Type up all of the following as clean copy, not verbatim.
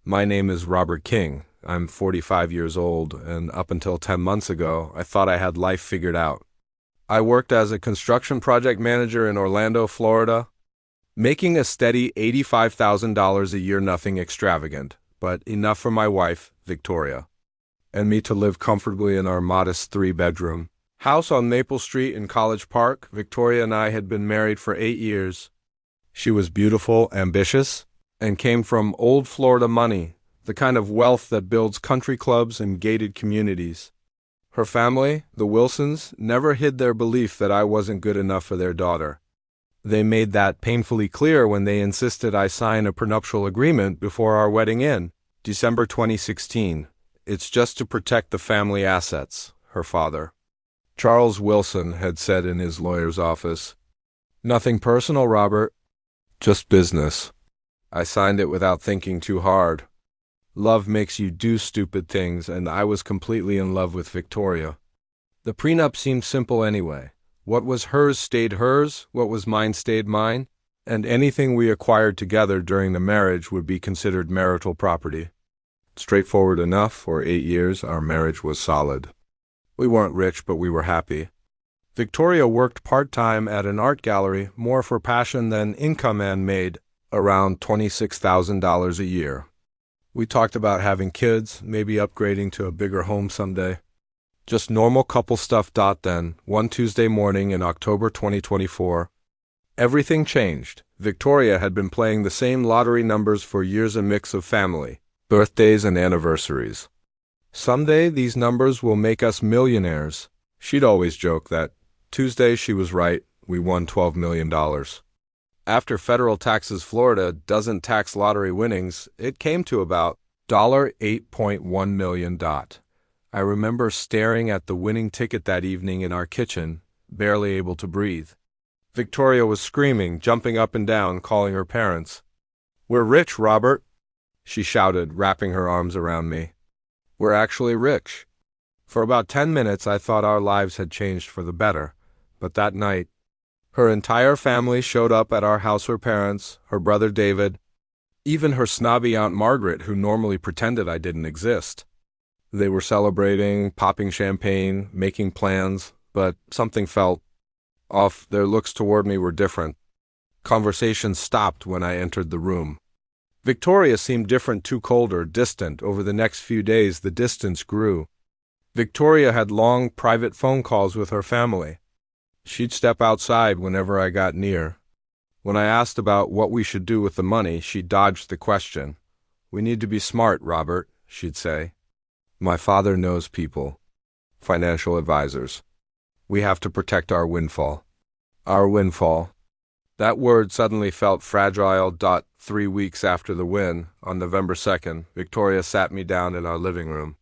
My name is Robert King. I'm 45 years old, and up until 10 months ago, I thought I had life figured out. I worked as a construction project manager in Orlando, Florida, making a steady $85,000 a year, nothing extravagant, but enough for my wife, Victoria, and me to live comfortably in our modest three-bedroom house on Maple Street in College Park. Victoria and I had been married for 8 years. She was beautiful, ambitious, and came from old Florida money, the kind of wealth that builds country clubs and gated communities. Her family, the Wilsons, never hid their belief that I wasn't good enough for their daughter. They made that painfully clear when they insisted I sign a prenuptial agreement before our wedding in December 2016. It's just to protect the family assets, her father, Charles Wilson, had said in his lawyer's office. Nothing personal, Robert. Just business. I signed it without thinking too hard. Love makes you do stupid things, and I was completely in love with Victoria. The prenup seemed simple anyway. What was hers stayed hers, what was mine stayed mine, and anything we acquired together during the marriage would be considered marital property. Straightforward enough. For 8 years, our marriage was solid. We weren't rich, but we were happy. Victoria worked part-time at an art gallery, more for passion than income, and made around $26,000 a year. We talked about having kids, maybe upgrading to a bigger home someday. Just normal couple stuff. Then, one Tuesday morning in October 2024, everything changed. Victoria had been playing the same lottery numbers for years, a mix of family, birthdays, and anniversaries. Someday these numbers will make us millionaires. She'd always joke that Tuesday she was right, we won $12 million. After federal taxes, Florida doesn't tax lottery winnings. It came to about $8.1 million. I remember staring at the winning ticket that evening in our kitchen, barely able to breathe. Victoria was screaming, jumping up and down, calling her parents. "We're rich, Robert," she shouted, wrapping her arms around me. "We're actually rich." For about 10 minutes I thought our lives had changed for the better, but that night, her entire family showed up at our house, her parents, her brother David, even her snobby Aunt Margaret, who normally pretended I didn't exist. They were celebrating, popping champagne, making plans, but something felt off. Their looks toward me were different. Conversation stopped when I entered the room. Victoria seemed different, too colder, distant. Over the next few days, the distance grew. Victoria had long, private phone calls with her family. She'd step outside whenever I got near. When I asked about what we should do with the money, she dodged the question. "We need to be smart, Robert," she'd say. "My father knows people, financial advisors. We have to protect our windfall." Our windfall. That word suddenly felt fragile. 3 weeks after the win, on November 2nd, Victoria sat me down in our living room.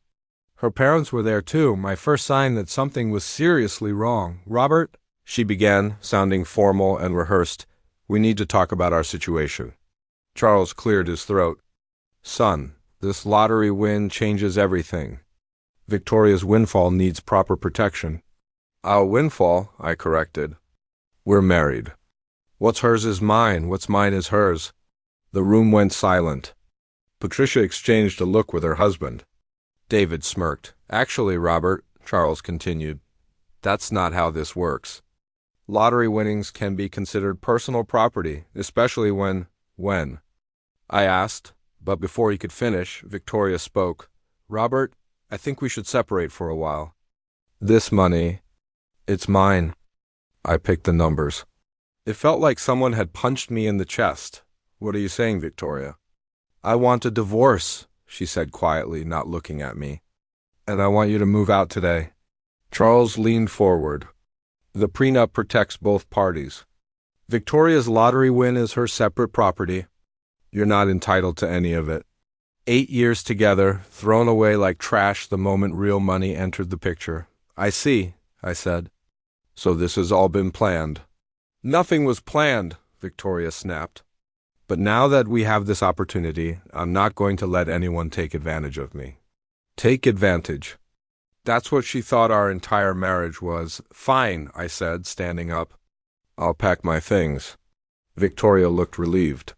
Her parents were there too, my first sign that something was seriously wrong. "Robert," she began, sounding formal and rehearsed, "we need to talk about our situation." Charles cleared his throat. "Son, this lottery win changes everything. Victoria's windfall needs proper protection." "Our windfall," I corrected. "We're married. What's hers is mine, what's mine is hers." The room went silent. Patricia exchanged a look with her husband. David smirked. "Actually, Robert," Charles continued, "that's not how this works. Lottery winnings can be considered personal property, especially when I asked, but before he could finish, Victoria spoke. "Robert, I think we should separate for a while. This money, it's mine." I picked the numbers. It felt like someone had punched me in the chest. "What are you saying, Victoria?" "I want a divorce," she said quietly, not looking at me. "And I want you to move out today." Charles leaned forward. "The prenup protects both parties. Victoria's lottery win is her separate property. You're not entitled to any of it. 8 years together, thrown away like trash the moment real money entered the picture." "I see," I said. "So this has all been planned." "Nothing was planned," Victoria snapped. "But now that we have this opportunity, I'm not going to let anyone take advantage of me." Take advantage. That's what she thought our entire marriage was. "Fine," I said, standing up. "I'll pack my things." Victoria looked relieved.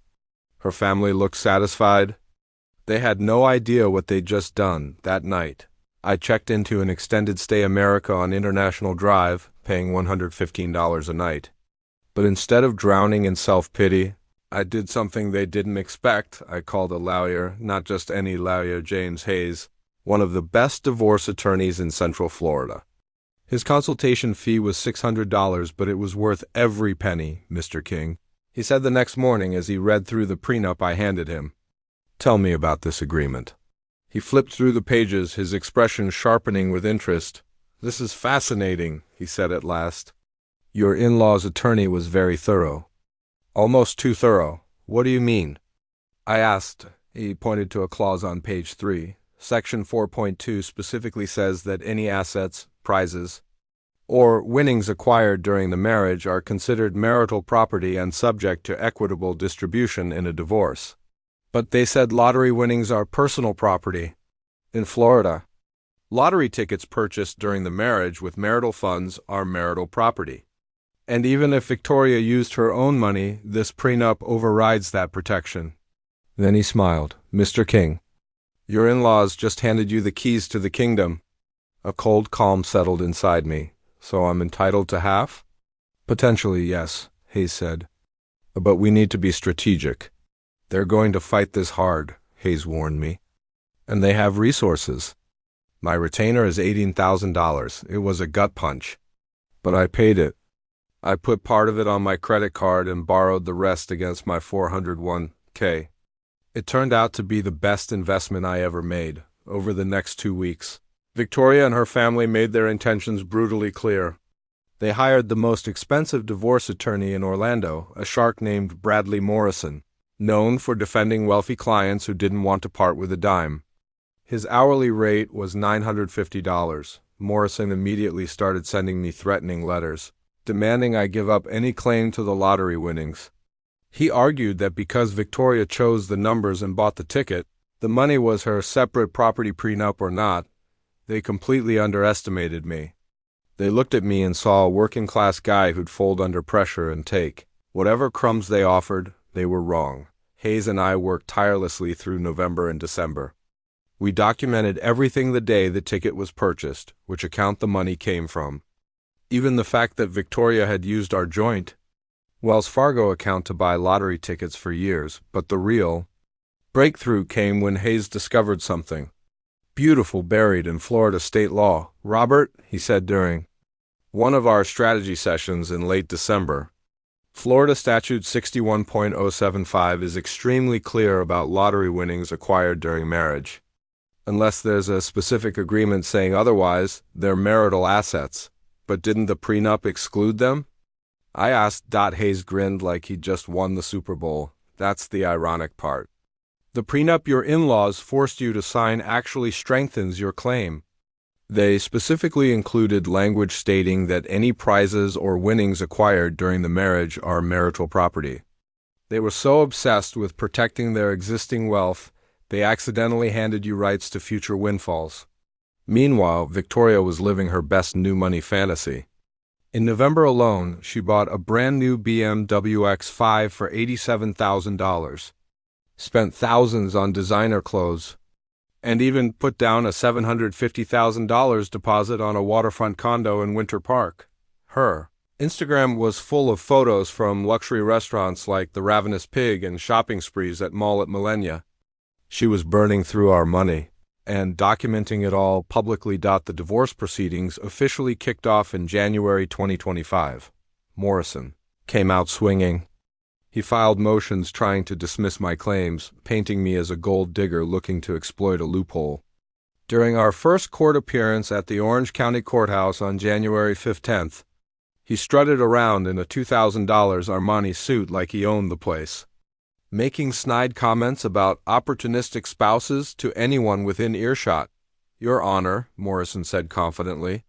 Her family looked satisfied. They had no idea what they'd just done that night. I checked into an extended stay America on International Drive, paying $115 a night. But instead of drowning in self-pity, I did something they didn't expect. I called a lawyer, not just any lawyer, James Hayes, one of the best divorce attorneys in Central Florida. His consultation fee was $600, but it was worth every penny, Mr. King, he said the next morning as he read through the prenup I handed him. Tell me about this agreement. He flipped through the pages, his expression sharpening with interest. This is fascinating, he said at last. Your in-law's attorney was very thorough. Almost too thorough. What do you mean? I asked. He pointed to a clause on page 3. Section 4.2 specifically says that any assets, prizes, or winnings acquired during the marriage are considered marital property and subject to equitable distribution in a divorce. But they said lottery winnings are personal property. In Florida, lottery tickets purchased during the marriage with marital funds are marital property. And even if Victoria used her own money, this prenup overrides that protection. Then he smiled. Mr. King, your in-laws just handed you the keys to the kingdom. A cold calm settled inside me. So I'm entitled to half? Potentially, yes, Hayes said. But we need to be strategic. They're going to fight this hard, Hayes warned me. And they have resources. My retainer is $18,000. It was a gut punch. But I paid it. I put part of it on my credit card and borrowed the rest against my 401k. It turned out to be the best investment I ever made. Over the next 2 weeks, Victoria and her family made their intentions brutally clear. They hired the most expensive divorce attorney in Orlando, a shark named Bradley Morrison, known for defending wealthy clients who didn't want to part with a dime. His hourly rate was $950. Morrison immediately started sending me threatening letters, demanding I give up any claim to the lottery winnings. He argued that because Victoria chose the numbers and bought the ticket, the money was her separate property prenup or not. They completely underestimated me. They looked at me and saw a working-class guy who'd fold under pressure and take whatever crumbs they offered. They were wrong. Hayes and I worked tirelessly through November and December. We documented everything the day the ticket was purchased, which account the money came from. Even the fact that Victoria had used our joint Wells Fargo account to buy lottery tickets for years, but the real breakthrough came when Hayes discovered something beautiful buried in Florida state law. Robert, he said during one of our strategy sessions in late December, Florida Statute 61.075 is extremely clear about lottery winnings acquired during marriage. Unless there's a specific agreement saying otherwise, they're marital assets. But didn't the prenup exclude them? I asked. Hayes grinned like he'd just won the Super Bowl. That's the ironic part. The prenup your in-laws forced you to sign actually strengthens your claim. They specifically included language stating that any prizes or winnings acquired during the marriage are marital property. They were so obsessed with protecting their existing wealth, they accidentally handed you rights to future windfalls. Meanwhile, Victoria was living her best new money fantasy. In November alone, she bought a brand new BMW X5 for $87,000, spent thousands on designer clothes, and even put down a $750,000 deposit on a waterfront condo in Winter Park. Her Instagram was full of photos from luxury restaurants like the Ravenous Pig and shopping sprees at Mall at Millenia. She was burning through our money and documenting it all publicly. The divorce proceedings officially kicked off in January 2025. Morrison came out swinging. He filed motions trying to dismiss my claims, painting me as a gold digger looking to exploit a loophole. During our first court appearance at the Orange County Courthouse on January 15th, he strutted around in a $2,000 Armani suit like he owned the place, making snide comments about opportunistic spouses to anyone within earshot. Your Honor, Morrison said confidently,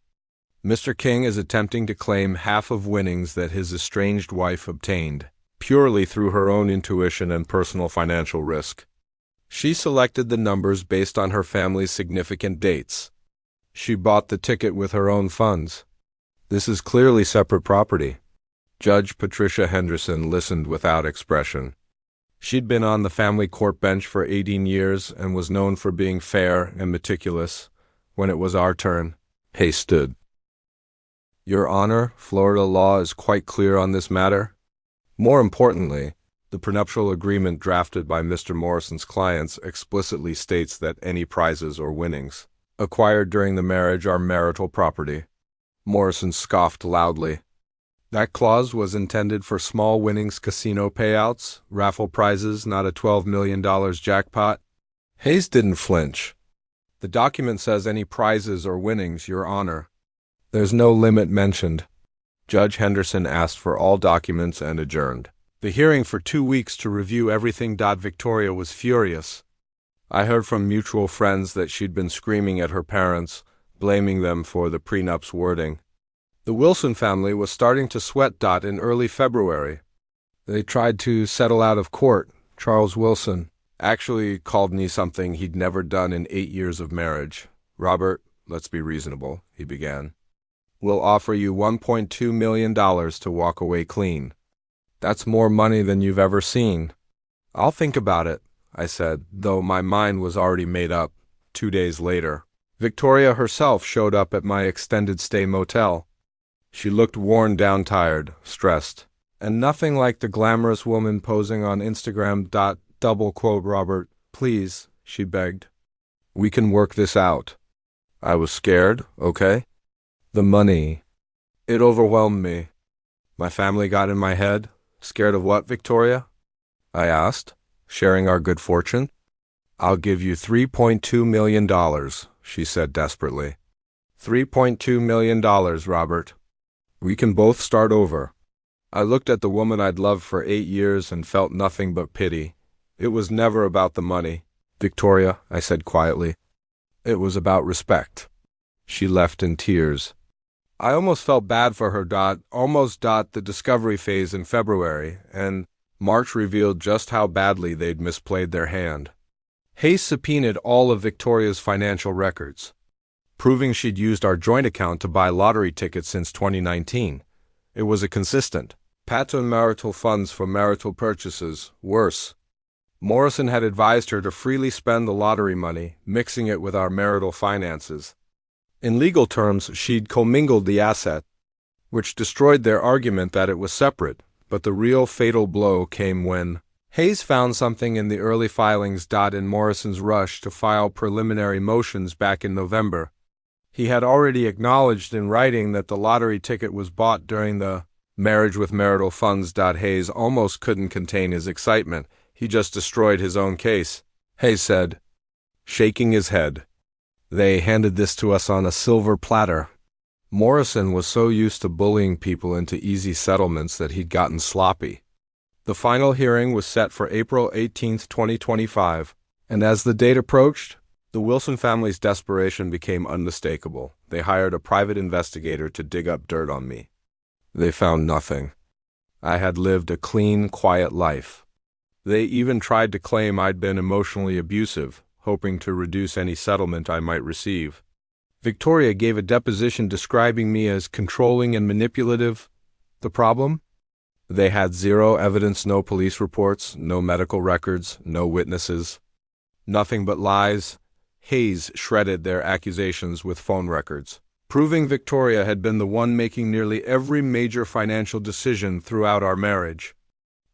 Mr. King is attempting to claim half of winnings that his estranged wife obtained, purely through her own intuition and personal financial risk. She selected the numbers based on her family's significant dates. She bought the ticket with her own funds. This is clearly separate property. Judge Patricia Henderson listened without expression. She'd been on the family court bench for 18 years and was known for being fair and meticulous. When it was our turn, Hayes stood. Your Honor, Florida law is quite clear on this matter. More importantly, the prenuptial agreement drafted by Mr. Morrison's clients explicitly states that any prizes or winnings acquired during the marriage are marital property. Morrison scoffed loudly. That clause was intended for small winnings casino payouts, raffle prizes, not a $12 million jackpot. Hayes didn't flinch. The document says any prizes or winnings, Your Honor. There's no limit mentioned. Judge Henderson asked for all documents and adjourned the hearing for 2 weeks to review everything. Victoria was furious. I heard from mutual friends that she'd been screaming at her parents, blaming them for the prenup's wording. The Wilson family was starting to sweat. In early February, they tried to settle out of court. Charles Wilson actually called me something he'd never done in 8 years of marriage. Robert, let's be reasonable, he began. We'll offer you $1.2 million to walk away clean. That's more money than you've ever seen. I'll think about it, I said, though my mind was already made up. 2 days later, Victoria herself showed up at my extended stay motel. She looked worn down, tired, stressed, and nothing like the glamorous woman posing on Instagram. Robert, please, she begged. We can work this out. I was scared, okay? The money. It overwhelmed me. My family got in my head. Scared of what, Victoria? I asked, sharing our good fortune. I'll give you $3.2 million, she said desperately. $3.2 million, Robert. We can both start over. I looked at the woman I'd loved for 8 years and felt nothing but pity. It was never about the money, Victoria, I said quietly. It was about respect. She left in tears. I almost felt bad for her. The discovery phase in February, and March revealed just how badly they'd misplayed their hand. Hayes subpoenaed all of Victoria's financial records, proving she'd used our joint account to buy lottery tickets since 2019. It was a consistent pattern: marital funds for marital purchases. Worse, Morrison had advised her to freely spend the lottery money, mixing it with our marital finances. In legal terms, she'd commingled the asset, which destroyed their argument that it was separate. But the real fatal blow came when Hayes found something in the early filings. In Morrison's rush to file preliminary motions back in November, he had already acknowledged in writing that the lottery ticket was bought during the marriage with marital funds. Hayes almost couldn't contain his excitement. He just destroyed his own case, Hayes said, shaking his head. They handed this to us on a silver platter. Morrison was so used to bullying people into easy settlements that he'd gotten sloppy. The final hearing was set for April 18, 2025, and as the date approached, the Wilson family's desperation became unmistakable. They hired a private investigator to dig up dirt on me. They found nothing. I had lived a clean, quiet life. They even tried to claim I'd been emotionally abusive, hoping to reduce any settlement I might receive. Victoria gave a deposition describing me as controlling and manipulative. The problem? They had zero evidence, no police reports, no medical records, no witnesses. Nothing but lies. Hayes shredded their accusations with phone records, proving Victoria had been the one making nearly every major financial decision throughout our marriage.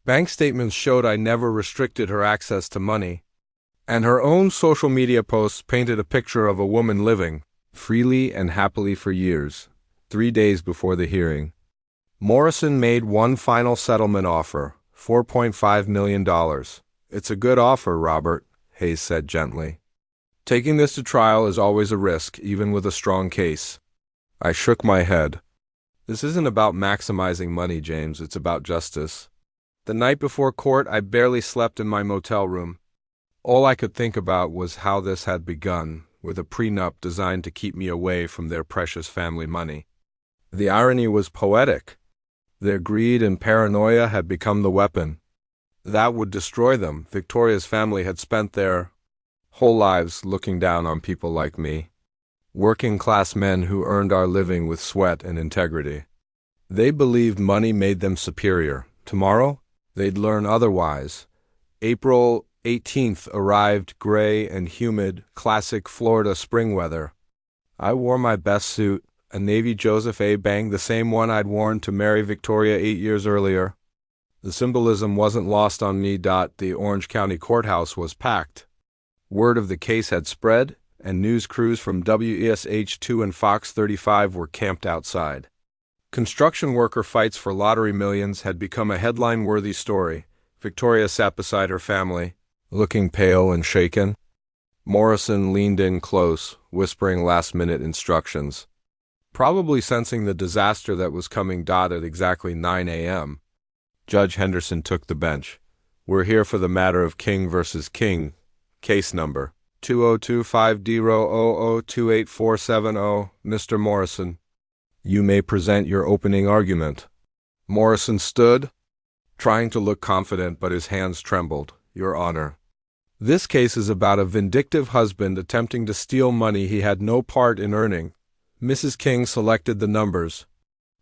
Bank statements showed I never restricted her access to money, and her own social media posts painted a picture of a woman living freely and happily for years. 3 days before the hearing, Morrison made one final settlement offer, $4.5 million. It's a good offer, Robert, Hayes said gently. Taking this to trial is always a risk, even with a strong case. I shook my head. This isn't about maximizing money, James. It's about justice. The night before court, I barely slept in my motel room. All I could think about was how this had begun, with a prenup designed to keep me away from their precious family money. The irony was poetic. Their greed and paranoia had become the weapon that would destroy them. Victoria's family had spent their whole lives looking down on people like me, working-class men who earned our living with sweat and integrity. They believed money made them superior. Tomorrow, they'd learn otherwise. April 18th arrived, gray and humid, classic Florida spring weather. I wore my best suit, a Navy Joseph A. Bang, the same one I'd worn to marry Victoria 8 years earlier. The symbolism wasn't lost on me. The Orange County Courthouse was packed. Word of the case had spread, and news crews from WESH2 and Fox 35 were camped outside. Construction worker fights for lottery millions had become a headline-worthy story. Victoria sat beside her family, looking pale and shaken. Morrison leaned in close, whispering last-minute instructions. Probably sensing the disaster that was coming. At exactly 9 a.m., Judge Henderson took the bench. We're here for the matter of King versus King, case number 2025-002847. Mr. Morrison, you may present your opening argument. Morrison stood, trying to look confident, but his hands trembled. Your Honor, this case is about a vindictive husband attempting to steal money he had no part in earning. Mrs. King selected the numbers,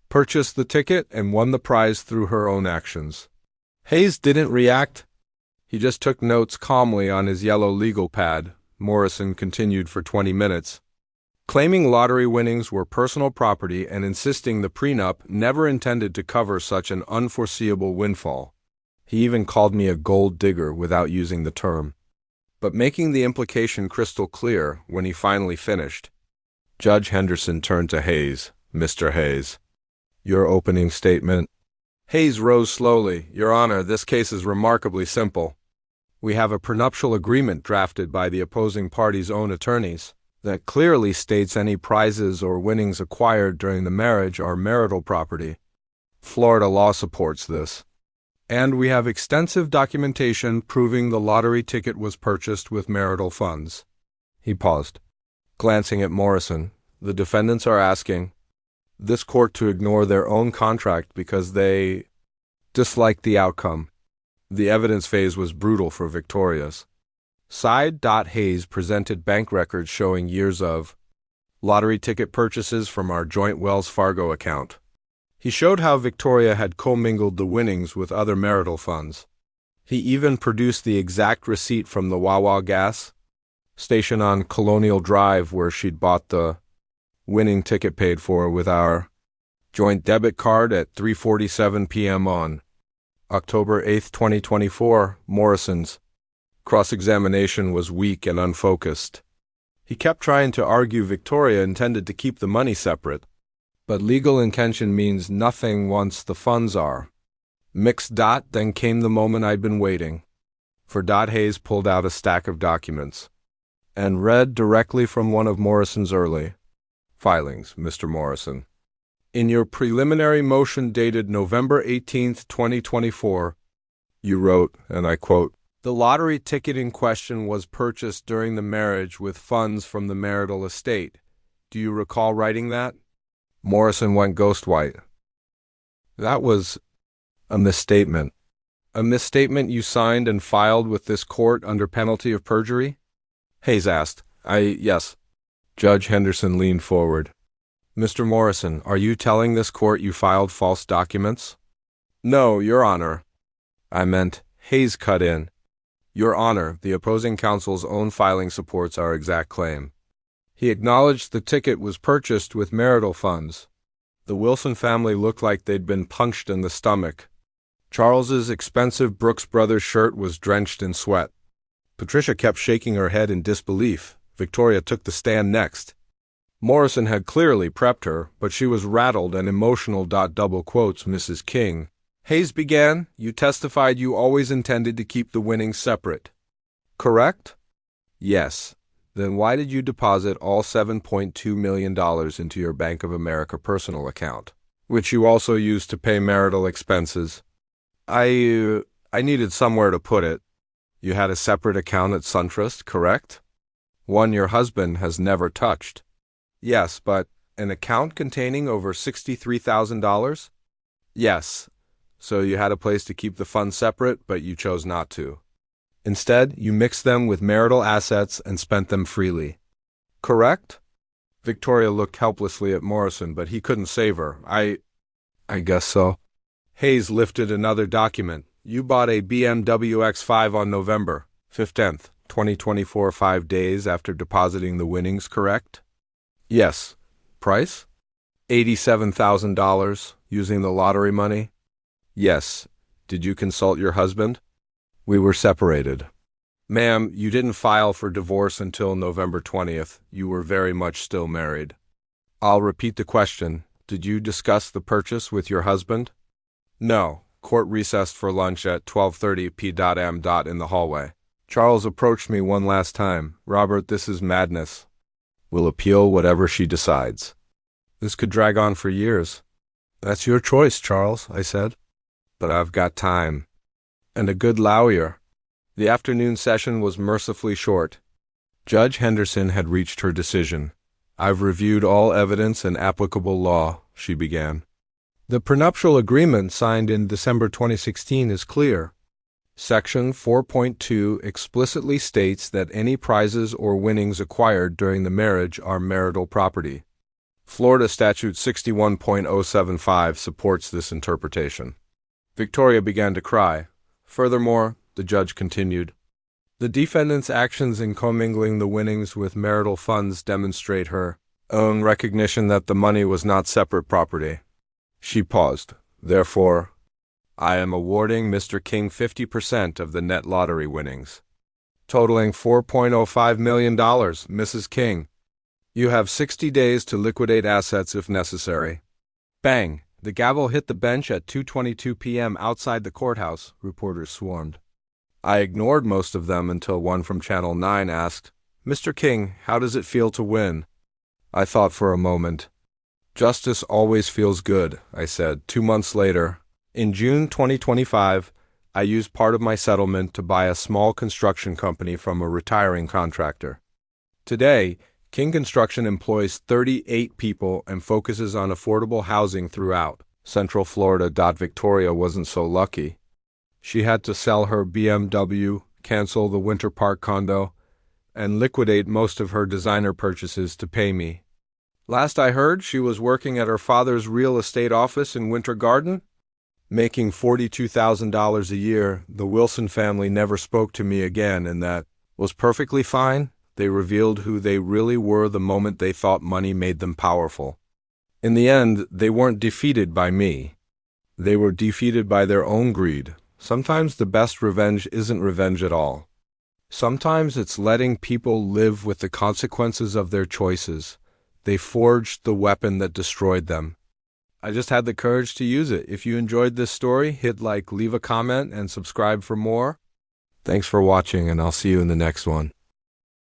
purchased the ticket, and won the prize through her own actions. Hayes didn't react. He just took notes calmly on his yellow legal pad. Morrison continued for 20 minutes, claiming lottery winnings were personal property and insisting the prenup never intended to cover such an unforeseeable windfall. He even called me a gold digger without using the term, but making the implication crystal clear when he finally finished. Judge Henderson turned to Hayes. Mr. Hayes, your opening statement. Hayes rose slowly. Your Honor, this case is remarkably simple. We have a prenuptial agreement drafted by the opposing party's own attorneys that clearly states any prizes or winnings acquired during the marriage are marital property. Florida law supports this. And we have extensive documentation proving the lottery ticket was purchased with marital funds. He paused, glancing at Morrison. The defendants are asking this court to ignore their own contract because they disliked the outcome. The evidence phase was brutal for Victoria's side. Hayes presented bank records showing years of lottery ticket purchases from our joint Wells Fargo account. He showed how Victoria had commingled the winnings with other marital funds. He even produced the exact receipt from the Wawa gas station on Colonial Drive where she'd bought the winning ticket paid for with our joint debit card at 3:47 p.m. on October 8, 2024. Morrison's cross-examination was weak and unfocused. He kept trying to argue Victoria intended to keep the money separate, but legal intention means nothing once the funds are mixed. Then came the moment I'd been waiting for. Hayes pulled out a stack of documents and read directly from one of Morrison's early filings. Mr. Morrison, in your preliminary motion dated November 18, 2024, you wrote, and I quote, "The lottery ticket in question was purchased during the marriage with funds from the marital estate. Do you recall writing that?" Morrison went ghost white. That was a misstatement. A misstatement you signed and filed with this court under penalty of perjury? Hayes asked. Yes. Judge Henderson leaned forward. Mr. Morrison, are you telling this court you filed false documents? No, Your Honor. I meant, Hayes cut in. Your Honor, the opposing counsel's own filing supports our exact claim. He acknowledged the ticket was purchased with marital funds. The Wilson family looked like they'd been punched in the stomach. Charles's expensive Brooks Brothers shirt was drenched in sweat. Patricia kept shaking her head in disbelief. Victoria took the stand next. Morrison had clearly prepped her, but she was rattled and emotional. Double quotes, Mrs. King. Hayes began, you testified you always intended to keep the winnings separate. Correct? Yes. Then why did you deposit all $7.2 million into your Bank of America personal account, which you also used to pay marital expenses? I needed somewhere to put it. You had a separate account at SunTrust, correct? One your husband has never touched. Yes, but an account containing over $63,000? Yes. So you had a place to keep the funds separate, but you chose not to. Instead, you mixed them with marital assets and spent them freely. Correct? Victoria looked helplessly at Morrison, but he couldn't save her. I guess so. Hayes lifted another document. You bought a BMW X5 on November 15th, 2024, 5 days after depositing the winnings, correct? Yes. Price? $87,000, using the lottery money? Yes. Did you consult your husband? We were separated. Ma'am, you didn't file for divorce until November 20th. You were very much still married. I'll repeat the question. Did you discuss the purchase with your husband? No. Court recessed for lunch at 12:30 p.m. in the hallway. Charles approached me one last time. Robert, this is madness. We'll appeal whatever she decides. This could drag on for years. That's your choice, Charles, I said. But I've got time. And a good lawyer. The afternoon session was mercifully short. Judge Henderson had reached her decision. I've reviewed all evidence and applicable law, she began. The prenuptial agreement signed in December 2016 is clear. Section 4.2 explicitly states that any prizes or winnings acquired during the marriage are marital property. Florida Statute 61.075 supports this interpretation. Victoria began to cry. Furthermore, the judge continued, the defendant's actions in commingling the winnings with marital funds demonstrate her own recognition that the money was not separate property. She paused. Therefore, I am awarding Mr. King 50% of the net lottery winnings, totaling $4.05 million. Mrs. King, you have 60 days to liquidate assets if necessary. Bang! The gavel hit the bench at 2:22 p.m. outside the courthouse. Reporters swarmed. I ignored most of them until one from Channel 9 asked, Mr. King, how does it feel to win? I thought for a moment. Justice always feels good, I said. 2 months later, in June 2025, I used part of my settlement to buy a small construction company from a retiring contractor. Today, King Construction employs 38 people and focuses on affordable housing throughout Central Florida. Victoria wasn't so lucky. She had to sell her BMW, cancel the Winter Park condo, and liquidate most of her designer purchases to pay me. Last I heard, she was working at her father's real estate office in Winter Garden, making $42,000 a year. The Wilson family never spoke to me again, and that was perfectly fine. They revealed who they really were the moment they thought money made them powerful. In the end, they weren't defeated by me. They were defeated by their own greed. Sometimes the best revenge isn't revenge at all. Sometimes it's letting people live with the consequences of their choices. They forged the weapon that destroyed them. I just had the courage to use it. If you enjoyed this story, hit like, leave a comment, and subscribe for more. Thanks for watching, and I'll see you in the next one.